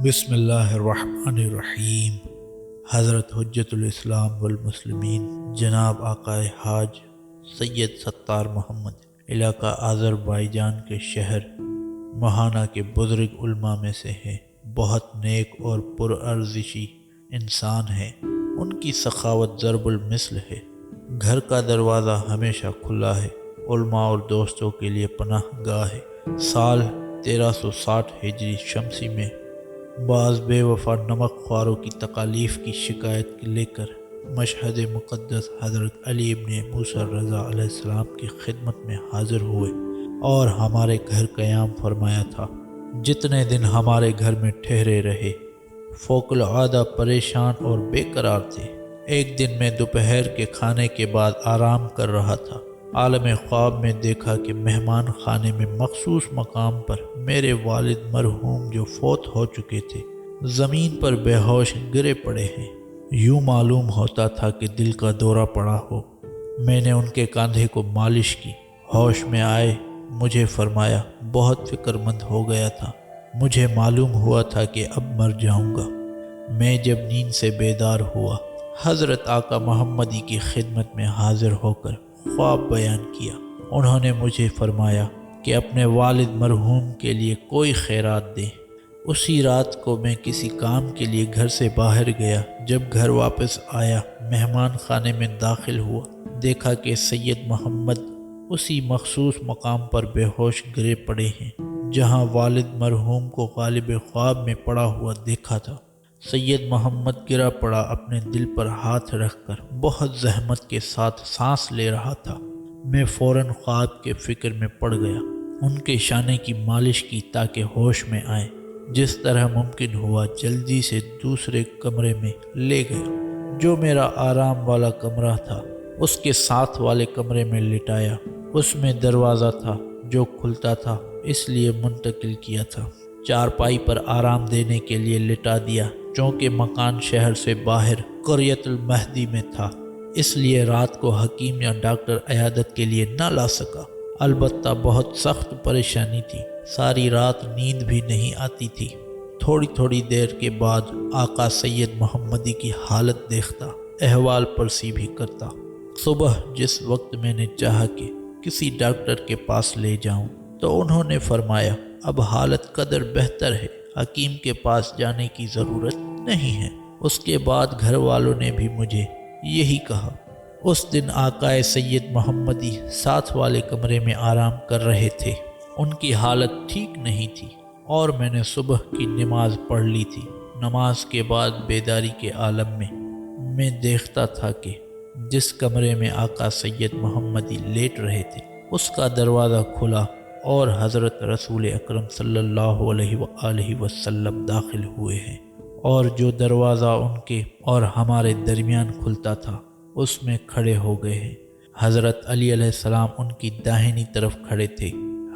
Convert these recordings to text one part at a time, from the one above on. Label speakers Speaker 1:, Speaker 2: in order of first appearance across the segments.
Speaker 1: بسم اللہ الرحمن الرحیم۔ حضرت حجت الاسلام والمسلمین جناب آقائے حاج سید ستار محمد علاقہ آذربائیجان کے شہر مہانہ کے بزرگ علماء میں سے ہیں۔ بہت نیک اور پرارزشی انسان ہیں۔ ان کی سخاوت ضرب المثل ہے۔ گھر کا دروازہ ہمیشہ کھلا ہے۔ علماء اور دوستوں کے لیے پناہ گاہ ہے۔ سال 1360 ہجری شمسی میں بعض بے وفا نمک خواروں کی تکالیف کی شکایت لے کر مشہد مقدس حضرت علی ابن موسیٰ رضا علیہ السلام کی خدمت میں حاضر ہوئے اور ہمارے گھر قیام فرمایا تھا۔ جتنے دن ہمارے گھر میں ٹھہرے رہے فوق العادہ پریشان اور بے قرار تھے۔ ایک دن میں دوپہر کے کھانے کے بعد آرام کر رہا تھا۔ عالم خواب میں دیکھا کہ مہمان خانے میں مخصوص مقام پر میرے والد مرحوم جو فوت ہو چکے تھے زمین پر بے ہوش گرے پڑے ہیں۔ یوں معلوم ہوتا تھا کہ دل کا دورہ پڑا ہو۔ میں نے ان کے کاندھے کو مالش کی۔ ہوش میں آئے مجھے فرمایا، بہت فکر مند ہو گیا تھا، مجھے معلوم ہوا تھا کہ اب مر جاؤں گا۔ میں جب نیند سے بیدار ہوا حضرت آقا محمدی کی خدمت میں حاضر ہو کر خواب بیان کیا۔ انہوں نے مجھے فرمایا کہ اپنے والد مرحوم کے لیے کوئی خیرات دیں۔ اسی رات کو میں کسی کام کے لیے گھر سے باہر گیا۔ جب گھر واپس آیا مہمان خانے میں داخل ہوا، دیکھا کہ سید محمد اسی مخصوص مقام پر بے ہوش گرے پڑے ہیں جہاں والد مرحوم کو غالب خواب میں پڑا ہوا دیکھا تھا۔ سید محمد گرا پڑا اپنے دل پر ہاتھ رکھ کر بہت زحمت کے ساتھ سانس لے رہا تھا۔ میں فوراً خواب کے فکر میں پڑ گیا۔ ان کے شانے کی مالش کی تاکہ ہوش میں آئے۔ جس طرح ممکن ہوا جلدی سے دوسرے کمرے میں لے گیا جو میرا آرام والا کمرہ تھا۔ اس کے ساتھ والے کمرے میں لٹایا۔ اس میں دروازہ تھا جو کھلتا تھا، اس لیے منتقل کیا تھا۔ چارپائی پر آرام دینے کے لیے لٹا دیا۔ چونکہ مکان شہر سے باہر قریۃ المہدی میں تھا، اس لیے رات کو حکیم یا ڈاکٹر عیادت کے لیے نہ لا سکا۔ البتہ بہت سخت پریشانی تھی، ساری رات نیند بھی نہیں آتی تھی۔ تھوڑی دیر کے بعد آقا سید محمدی کی حالت دیکھتا، احوال پرسی بھی کرتا۔ صبح جس وقت میں نے چاہا کہ کسی ڈاکٹر کے پاس لے جاؤں تو انہوں نے فرمایا، اب حالت قدر بہتر ہے، حکیم کے پاس جانے کی ضرورت نہیں ہے۔ اس کے بعد گھر والوں نے بھی مجھے یہی کہا۔ اس دن آقائے سید محمدی ساتھ والے کمرے میں آرام کر رہے تھے۔ ان کی حالت ٹھیک نہیں تھی اور میں نے صبح کی نماز پڑھ لی تھی۔ نماز کے بعد بیداری کے عالم میں دیکھتا تھا کہ جس کمرے میں آقا سید محمدی لیٹ رہے تھے اس کا دروازہ کھلا اور حضرت رسول اکرم صلی اللہ علیہ وآلہ وسلم داخل ہوئے ہیں، اور جو دروازہ ان کے اور ہمارے درمیان کھلتا تھا اس میں کھڑے ہو گئے ہیں۔ حضرت علی علیہ السلام ان کی داہنی طرف کھڑے تھے۔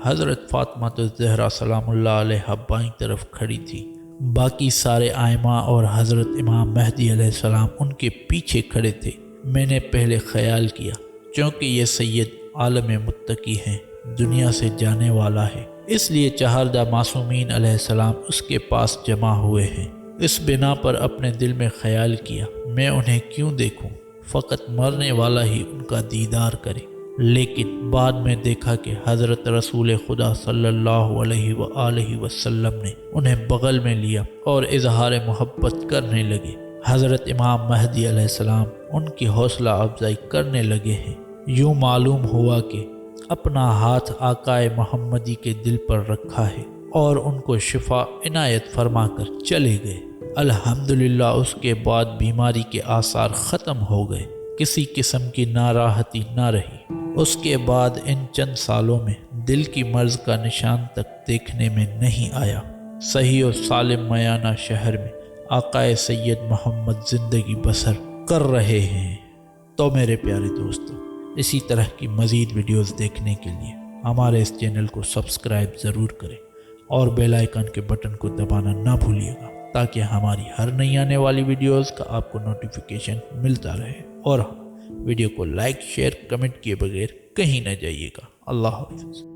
Speaker 1: حضرت فاطمہ الزہرا سلام اللہ علیہا بائیں طرف کھڑی تھی۔ باقی سارے ائمہ اور حضرت امام مہدی علیہ السلام ان کے پیچھے کھڑے تھے۔ میں نے پہلے خیال کیا چونکہ یہ سید عالم متقی ہیں، دنیا سے جانے والا ہے، اس لیے چہاردہ معصومین علیہ السلام اس کے پاس جمع ہوئے ہیں۔ اس بنا پر اپنے دل میں خیال کیا، میں انہیں کیوں دیکھوں، فقط مرنے والا ہی ان کا دیدار کرے۔ لیکن بعد میں دیکھا کہ حضرت رسول خدا صلی اللہ علیہ وآلہ وسلم نے انہیں بغل میں لیا اور اظہار محبت کرنے لگے۔ حضرت امام مہدی علیہ السلام ان کی حوصلہ افزائی کرنے لگے ہیں۔ یوں معلوم ہوا کہ اپنا ہاتھ آقائے محمدی کے دل پر رکھا ہے اور ان کو شفا عنایت فرما کر چلے گئے۔ الحمدللہ اس کے بعد بیماری کے آثار ختم ہو گئے، کسی قسم کی ناراحتی نہ رہی۔ اس کے بعد ان چند سالوں میں دل کی مرض کا نشان تک دیکھنے میں نہیں آیا۔ صحیح و سالم میانہ شہر میں آقائے سید محمد زندگی بسر کر رہے ہیں۔ تو میرے پیارے دوستو، اسی طرح کی مزید ویڈیوز دیکھنے کے لیے ہمارے اس چینل کو سبسکرائب ضرور کریں اور بیل آئیکن کے بٹن کو دبانا نہ بھولیے گا تاکہ ہماری ہر نئی آنے والی ویڈیوز کا آپ کو نوٹیفیکیشن ملتا رہے۔ اور ویڈیو کو لائک، شیئر، کمنٹ کیے بغیر کہیں نہ جائیے گا۔ اللہ حافظ۔